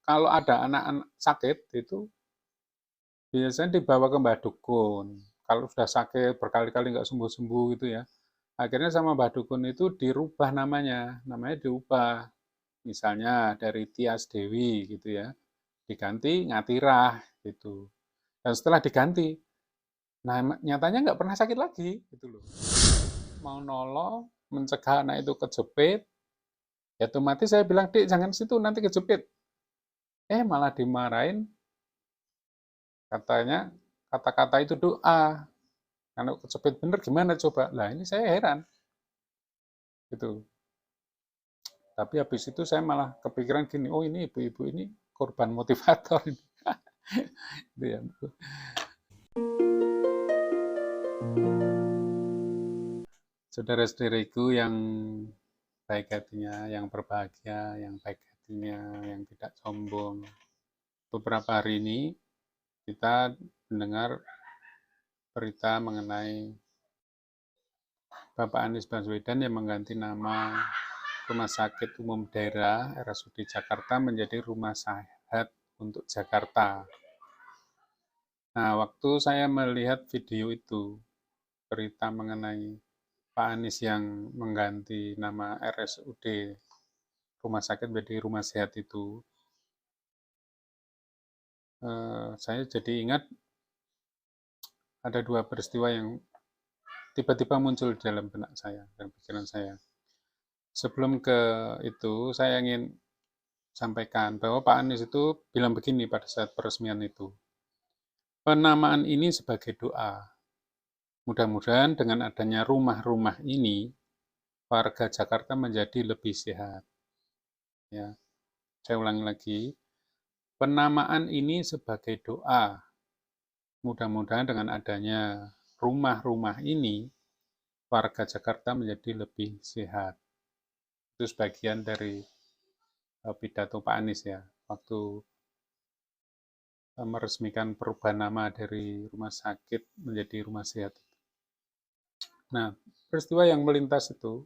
kalau ada anak-anak sakit itu biasanya dibawa ke Mbah Dukun. Kalau sudah sakit berkali-kali nggak sembuh-sembuh gitu ya, akhirnya sama Mbah Dukun itu dirubah namanya diubah. Misalnya dari Tias Dewi gitu ya, diganti Ngatirah gitu. Dan setelah diganti, nah nyatanya nggak pernah sakit lagi gitu loh. Mau nolong, mencegah anak itu kejepit, ya otomatis saya bilang, Dek jangan situ nanti kejepit. Malah dimarahin, katanya kata-kata itu doa. Kalau kejepit bener gimana coba? Lah ini saya heran gitu. Tapi habis itu saya malah kepikiran gini, oh ini ibu-ibu ini korban motivator ini. Gitu ya. Saudara-saudariku yang baik hatinya, yang berbahagia, yang baik hatinya, yang tidak sombong. Beberapa hari ini kita mendengar berita mengenai Bapak Anies Baswedan yang mengganti nama Rumah Sakit Umum Daerah RSUD Jakarta menjadi Rumah Sehat untuk Jakarta. Nah, waktu saya melihat video itu, berita mengenai Pak Anies yang mengganti nama RSUD Rumah Sakit menjadi Rumah Sehat itu, saya jadi ingat ada dua peristiwa yang tiba-tiba muncul dalam benak saya dan pikiran saya. Sebelum ke itu, saya ingin sampaikan bahwa Pak Anies itu bilang begini pada saat peresmian itu. Penamaan ini sebagai doa. Mudah-mudahan dengan adanya rumah-rumah ini, warga Jakarta menjadi lebih sehat. Ya, saya ulangi lagi. Penamaan ini sebagai doa. Mudah-mudahan dengan adanya rumah-rumah ini, warga Jakarta menjadi lebih sehat. Itu sebagian dari pidato Pak Anies ya, waktu meresmikan perubahan nama dari rumah sakit menjadi rumah sehat. Nah, peristiwa yang melintas itu,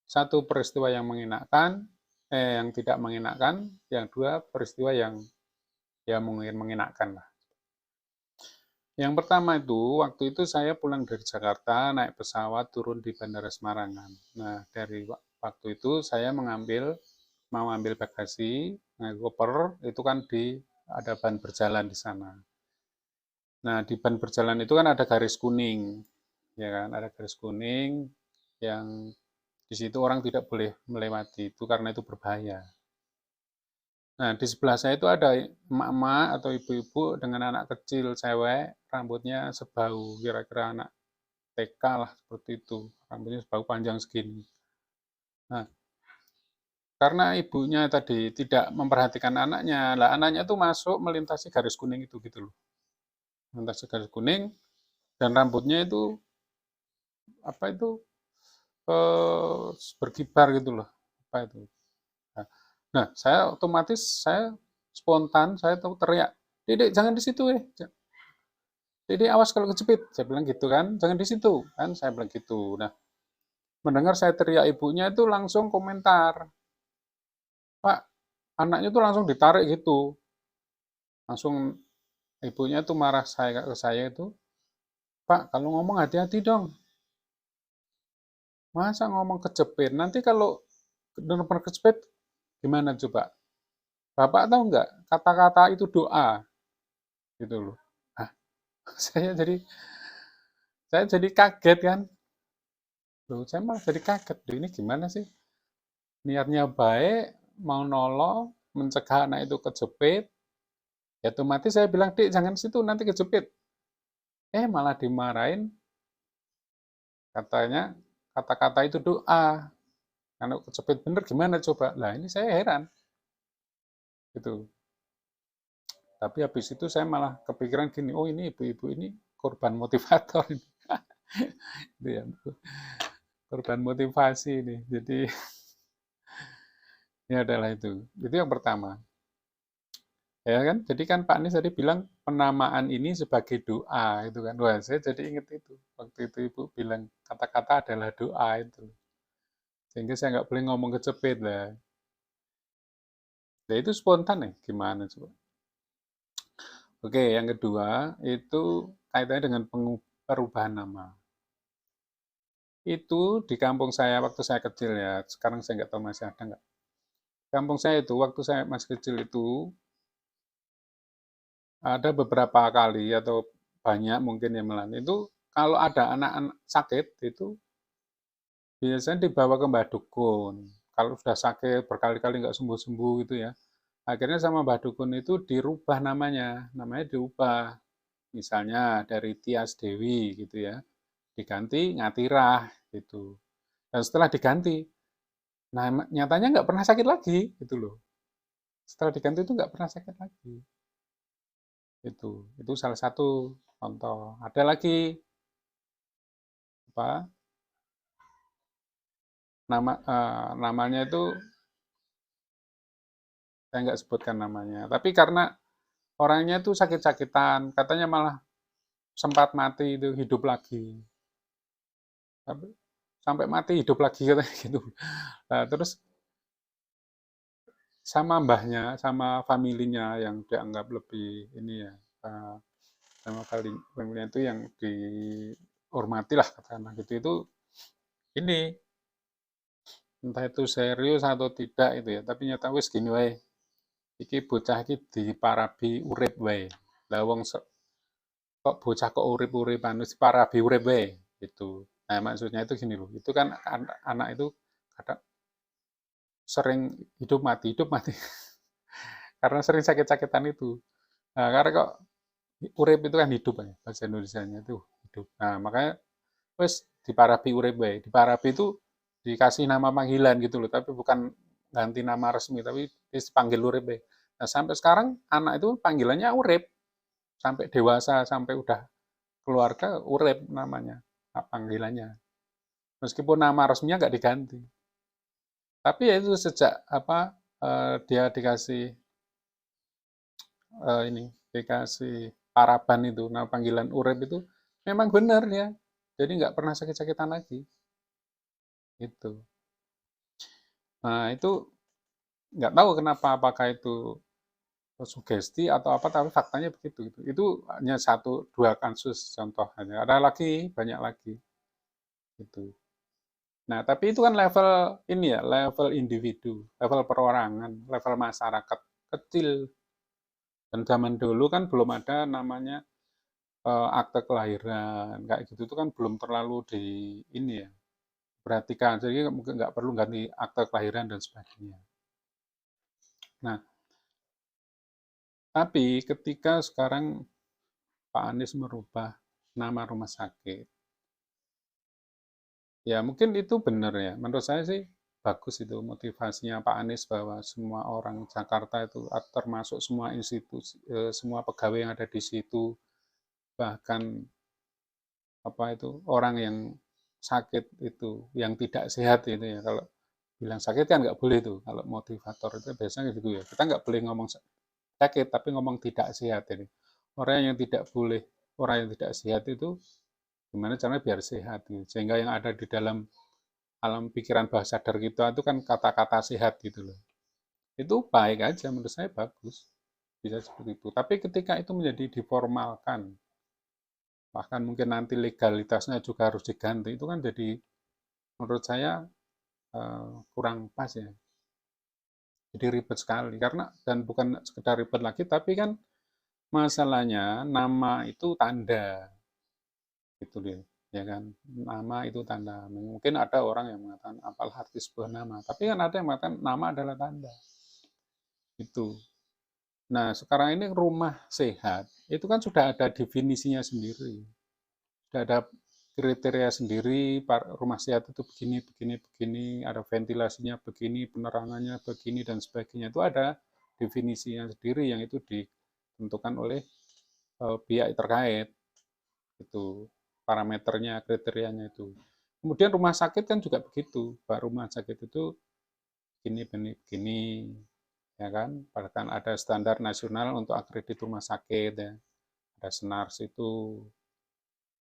satu peristiwa yang mengenakan, yang tidak mengenakan, yang dua peristiwa yang ya mungkin mengenakan lah. Yang pertama itu, waktu itu saya pulang dari Jakarta, naik pesawat, turun di Bandara Semarangan. Nah, dari waktu itu saya mau ambil bagasi, naik koper, itu kan ada ban berjalan di sana. Nah, di ban berjalan itu kan ada garis kuning, ya kan, ada garis kuning yang di situ orang tidak boleh melewati itu karena itu berbahaya. Nah, di sebelah saya itu ada emak-emak atau ibu-ibu dengan anak kecil cewek, rambutnya sebau, kira-kira anak TK lah seperti itu, rambutnya sebau panjang segini. Nah, karena ibunya tadi tidak memperhatikan anaknya, lah anaknya tuh masuk melintasi garis kuning itu gitu loh, melintasi garis kuning dan rambutnya itu apa itu berkibar gitu loh, apa itu. Nah, saya otomatis saya spontan saya tuh teriak, Dedek jangan di situ Dedek awas kalau kejepit, saya bilang gitu kan, jangan di situ kan, saya bilang gitu. Nah, mendengar saya teriak ibunya itu langsung komentar, Pak, anaknya tuh langsung ditarik gitu, langsung ibunya tuh marah saya ke saya itu, Pak kalau ngomong hati-hati dong, masa ngomong kejepit, nanti kalau benar-benar kejepit gimana coba? Bapak tahu nggak kata-kata itu doa gitu loh. Nah, saya jadi kaget kan. Loh, saya malah jadi kaget. Loh, ini gimana sih? Niatnya baik, mau nolong, mencegah anak itu kejepit. Ya otomatis saya bilang, Dik, jangan situ, nanti kejepit. Malah dimarahin, katanya kata-kata itu doa. Kalau kejepit bener gimana coba? Lah ini saya heran. Gitu. Tapi habis itu saya malah kepikiran gini, oh ini ibu-ibu ini korban motivator ini. Gitu ya, korban motivasi ini. Jadi ini adalah itu. Itu yang pertama. Ya kan? Jadi kan Pak Anies tadi bilang penamaan ini sebagai doa itu kan. Wah, saya jadi ingat itu. Waktu itu Ibu bilang kata-kata adalah doa itu. Sehingga saya nggak boleh ngomong kecepit lah. Ya itu spontan ya, gimana coba? Oke, yang kedua itu kaitannya dengan perubahan nama. Itu di kampung saya waktu saya kecil ya, sekarang saya nggak tahu masih ada nggak. Kampung saya itu waktu saya masih kecil itu ada beberapa kali atau banyak mungkin yang melalui itu kalau ada anak-anak sakit itu biasanya dibawa ke Mbah Dukun. Kalau sudah sakit berkali-kali nggak sembuh-sembuh gitu ya, akhirnya sama Mbah Dukun itu dirubah namanya diubah. Misalnya dari Tias Dewi gitu ya, diganti Ngatirah gitu. Dan setelah diganti, nah nyatanya nggak pernah sakit lagi gitu loh. Setelah diganti itu nggak pernah sakit lagi. Itu salah satu contoh. Ada lagi apa namanya itu saya nggak sebutkan namanya. Tapi karena orangnya itu sakit-sakitan, katanya malah sempat mati itu hidup lagi. Tapi sampai mati hidup lagi katanya gitu. Nah, terus sama mbahnya, sama familinya yang dianggap lebih ini ya, sama familinya itu yang dihormati lah katakanlah gitu itu ini entah itu serius atau tidak itu ya, tapi nyata wis gini wae. Iki bocah iki diparabi urip wae. Lah wong kok bocah kok urip-urip anu diparabi urip wae gitu. Nah, maksudnya itu gini loh. Itu kan anak itu kadang sering hidup mati. Karena sering sakit-sakitan itu. Nah, karena kok urip itu kan hidup ya, bahasa Indonesianya itu hidup. Nah, makanya wis diparabi urip wae. Diparabi itu dikasih nama panggilan gitu loh, tapi bukan ganti nama resmi, tapi dipanggil urip wae. Nah, sampai sekarang anak itu panggilannya urip sampai dewasa, sampai udah keluarga urip namanya, panggilannya. Meskipun nama resminya nggak diganti. Tapi ya itu sejak apa dia dikasih ini dikasih paraban itu, nama panggilan urip itu memang benar ya. Jadi nggak pernah sakit-sakitan lagi. Itu. Nah itu nggak tahu kenapa, apakah itu sugesti atau apa, tapi faktanya begitu. Itu hanya satu dua kasus contoh hanya. Ada lagi banyak lagi. Itu. Nah, tapi itu kan level ini ya, level individu, level perorangan, level masyarakat kecil. Dan zaman dulu kan belum ada namanya akte kelahiran, kayak gitu itu kan belum terlalu di ini ya, perhatikan. Jadi mungkin nggak perlu ganti akte kelahiran dan sebagainya. Nah, tapi ketika sekarang Pak Anies merubah nama rumah sakit, ya mungkin itu benar ya. Menurut saya sih bagus itu motivasinya Pak Anies bahwa semua orang Jakarta itu termasuk semua institusi, semua pegawai yang ada di situ, bahkan apa itu orang yang sakit itu, yang tidak sehat itu ya. Kalau bilang sakit kan nggak boleh tuh. Kalau motivator itu biasanya gitu ya. Kita nggak boleh ngomong sakit, tapi ngomong tidak sehat ini. Orang yang tidak boleh, orang yang tidak sehat itu gimana caranya biar sehat gitu. Sehingga yang ada di dalam alam pikiran bawah sadar kita itu kan kata-kata sehat gitu loh. Itu baik aja, menurut saya bagus. Bisa seperti itu. Tapi ketika itu menjadi diformalkan, bahkan mungkin nanti legalitasnya juga harus diganti, itu kan jadi menurut saya kurang pas ya. Jadi ribet sekali karena dan bukan sekedar ribet lagi, tapi kan masalahnya nama itu tanda gitu deh, ya kan? Nama itu tanda. Mungkin ada orang yang mengatakan apalah arti sebuah nama, tapi kan ada yang mengatakan nama adalah tanda. Itu. Nah, sekarang ini rumah sehat itu kan sudah ada definisinya sendiri. Sudah ada kriteria sendiri, rumah sehat itu begini, begini, begini, ada ventilasinya begini, penerangannya begini, dan sebagainya. Itu ada definisinya sendiri yang itu ditentukan oleh pihak terkait. Itu parameternya, kriterianya itu. Kemudian rumah sakit kan juga begitu. Pak rumah sakit itu begini, begini, begini, ya kan? Bahkan ada standar nasional untuk akredit rumah sakit, ya. Ada SENARS itu,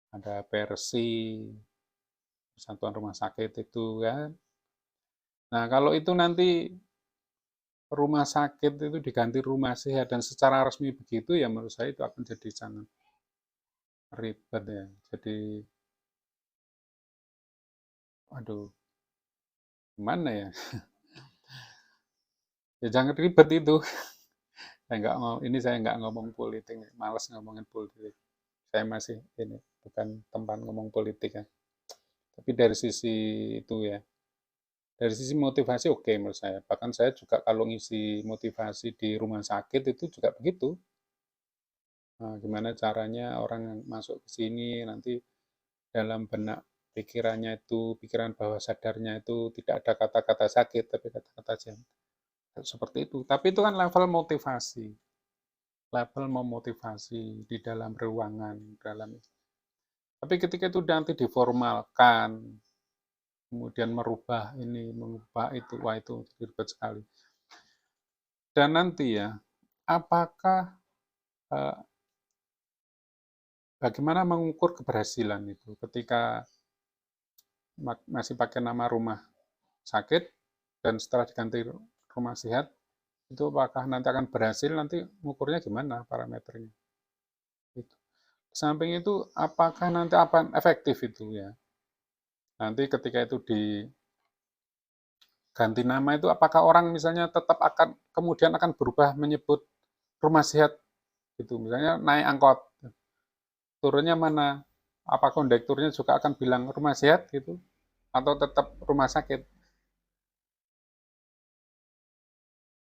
ada Persi, Persatuan Rumah Sakit itu kan. Nah, kalau itu nanti rumah sakit itu diganti rumah sehat dan secara resmi begitu ya menurut saya itu akan jadi sangat ribet ya. Jadi, aduh, gimana ya? Ya jangan ribet itu. Saya nggak ngomong politik, malas ngomongin politik. Saya masih ini bukan tempat ngomong politik ya. Tapi dari sisi itu ya, dari sisi motivasi oke menurut saya. Bahkan saya juga kalau ngisi motivasi di rumah sakit itu juga begitu. Nah, gimana caranya orang yang masuk ke sini nanti dalam benak pikirannya itu, pikiran bawah sadarnya itu tidak ada kata-kata sakit, tapi kata-kata seperti itu. Tapi itu kan level motivasi, level memotivasi di dalam ruangan, dalam. Tapi ketika itu nanti diformalkan, kemudian merubah ini, mengubah itu, wah itu ribet sekali. Dan nanti ya, apakah bagaimana mengukur keberhasilan itu ketika masih pakai nama rumah sakit dan setelah diganti rumah sehat itu apakah nanti akan berhasil, nanti mengukurnya gimana parameternya itu. Samping itu apakah nanti apa efektif itu ya, nanti ketika itu diganti nama itu apakah orang misalnya tetap akan kemudian akan berubah menyebut rumah sehat gitu, misalnya naik angkot turunnya mana, apa kondekturnya juga akan bilang rumah sehat gitu atau tetap rumah sakit.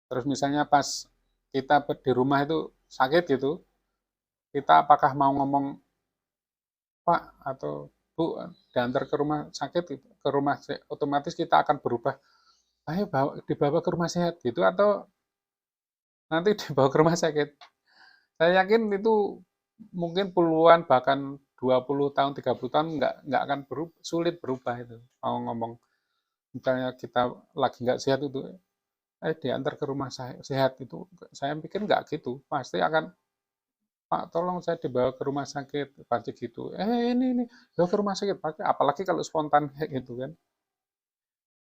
Terus misalnya pas kita di rumah itu sakit gitu, kita apakah mau ngomong Pak atau Bu diantar ke rumah sakit gitu, ke rumah otomatis kita akan berubah, ayo dibawa ke rumah sehat gitu atau nanti dibawa ke rumah sakit. Saya yakin itu mungkin puluhan bahkan 20 tahun, 30 tahun nggak akan sulit berubah itu. Mau ngomong misalnya kita lagi nggak sehat itu, diantar ke rumah sehat itu, saya pikir nggak gitu, pasti akan Pak tolong saya dibawa ke rumah sakit, pasti gitu. Ini bawa ke rumah sakit, pasti apalagi kalau spontan kayak gitu kan.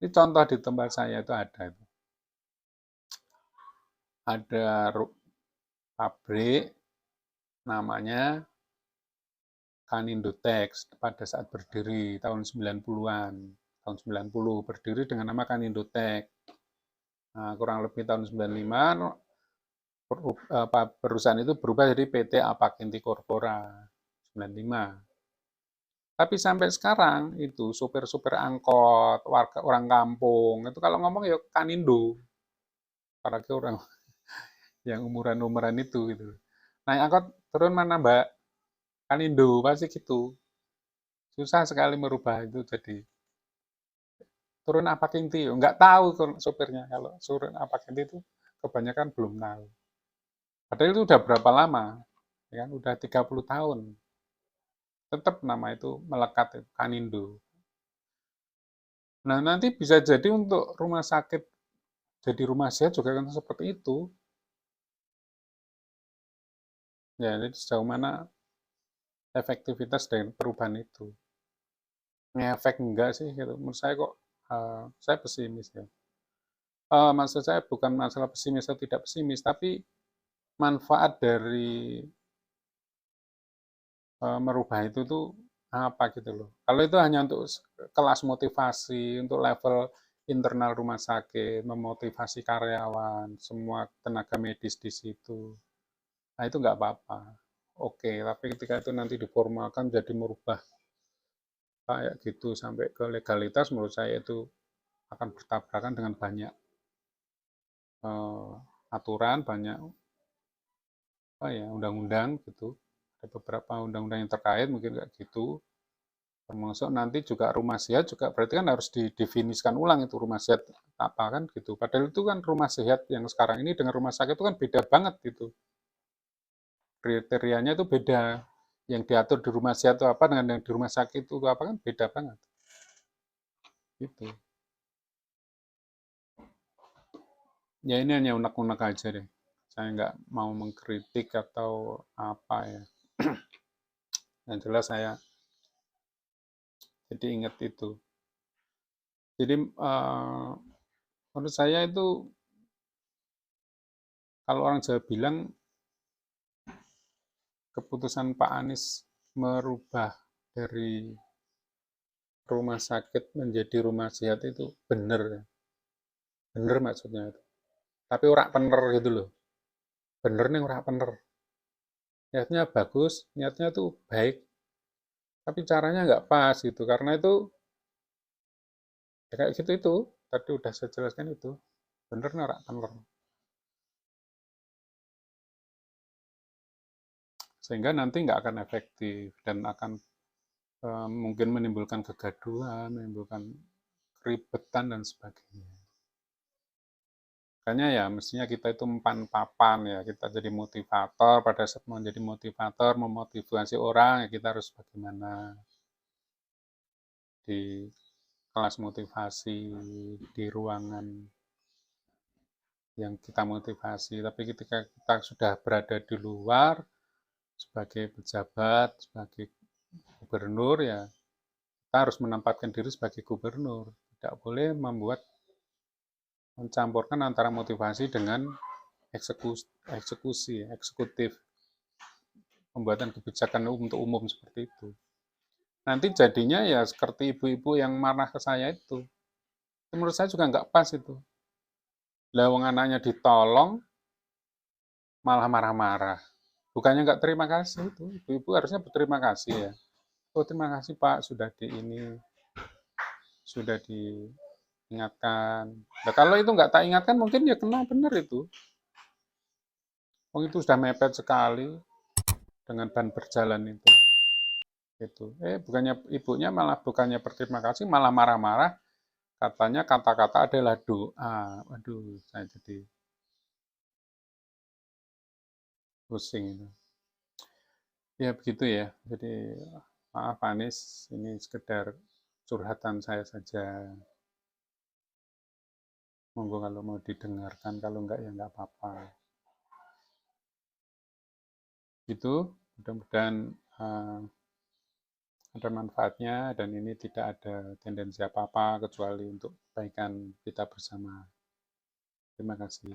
Ini contoh di tempat saya itu ada itu. Ada pabrik namanya Kanindotex pada saat berdiri tahun 90-an. Tahun 90 berdiri dengan nama Kanindotex. Nah, kurang lebih tahun 95 perusahaan itu berubah jadi PT Apakinti Corpora 95. Tapi sampai sekarang itu supir-supir angkot, warga orang kampung, itu kalau ngomong ya Kanindo. Apalagi orang yang umuran-umuran itu gitu. Naik angkot turun mana Mbak? Kanindo pasti gitu. Susah sekali merubah itu jadi turun apa kinti. Nggak tahu supirnya kalau turun apa kinti itu kebanyakan belum tahu. Padahal itu udah berapa lama? Ya kan udah 30 tahun. Tetap nama itu melekat Kanindo. Nah, nanti bisa jadi untuk rumah sakit jadi rumah sehat juga kan seperti itu. Ya, jadi sejauh mana efektivitas dari perubahan itu. Ngefek enggak sih gitu. Menurut saya kok saya pesimis ya. Maksud saya bukan masalah pesimis atau tidak pesimis, tapi manfaat dari merubah itu tuh apa gitu loh. Kalau itu hanya untuk kelas motivasi, untuk level internal rumah sakit, memotivasi karyawan, semua tenaga medis di situ, nah itu nggak apa-apa. Oke, tapi ketika itu nanti diformalkan jadi merubah kayak gitu sampai ke legalitas, menurut saya itu akan bertabrakan dengan banyak aturan, banyak apa ya undang-undang gitu. Ada beberapa undang-undang yang terkait mungkin kayak gitu. Termasuk nanti juga rumah sehat juga berarti kan harus didefinisikan ulang itu rumah sehat apa kan gitu. Padahal itu kan rumah sehat yang sekarang ini dengan rumah sakit itu kan beda banget gitu. Kriterianya itu beda. Yang diatur di rumah sehat itu apa dengan yang di rumah sakit itu apa kan beda banget. Gitu. Ya ini hanya unek-unek aja deh. Saya nggak mau mengkritik atau apa ya. Yang jelas saya jadi ingat itu. Jadi menurut saya itu Kalau orang Jawa bilang keputusan Pak Anies merubah dari rumah sakit menjadi rumah sehat itu benar, benar maksudnya itu. Tapi ora bener gitu loh, bener nih ora bener. Niatnya bagus, niatnya tuh baik, tapi caranya nggak pas gitu. Karena itu ya kayak gitu itu, tadi udah saya jelaskan itu, bener nih ora bener. Sehingga nanti nggak akan efektif dan akan mungkin menimbulkan kegaduhan, menimbulkan keribetan dan sebagainya. Makanya ya mestinya kita itu mempan papan ya, kita jadi motivator, pada saat menjadi motivator, memotivasi orang, ya kita harus bagaimana di kelas motivasi, di ruangan yang kita motivasi. Tapi ketika kita sudah berada di luar, sebagai pejabat, sebagai gubernur, ya kita harus menempatkan diri sebagai gubernur. Tidak boleh mencampurkan antara motivasi dengan eksekutif, pembuatan kebijakan untuk umum seperti itu. Nanti jadinya ya seperti ibu-ibu yang marah ke saya itu. Menurut saya juga nggak pas itu. Lah wong anaknya ditolong, malah marah-marah. Bukannya nggak terima kasih itu. Ibu-ibu harusnya berterima kasih ya. Oh terima kasih Pak sudah diingatkan. Nah, kalau itu nggak tak ingatkan mungkin ya kena benar itu. Oh itu sudah mepet sekali dengan ban berjalan itu. Itu. Bukannya ibunya malah bukannya berterima kasih, malah marah-marah. Katanya kata-kata adalah doa. Waduh, saya jadi pusing itu. Ya begitu ya. Jadi maaf Anis, ini sekedar curhatan saya saja. Monggo kalau mau didengarkan, kalau enggak ya enggak apa-apa. Itu mudah-mudahan ada manfaatnya dan ini tidak ada tendensi apa-apa kecuali untuk kebaikan kita bersama. Terima kasih.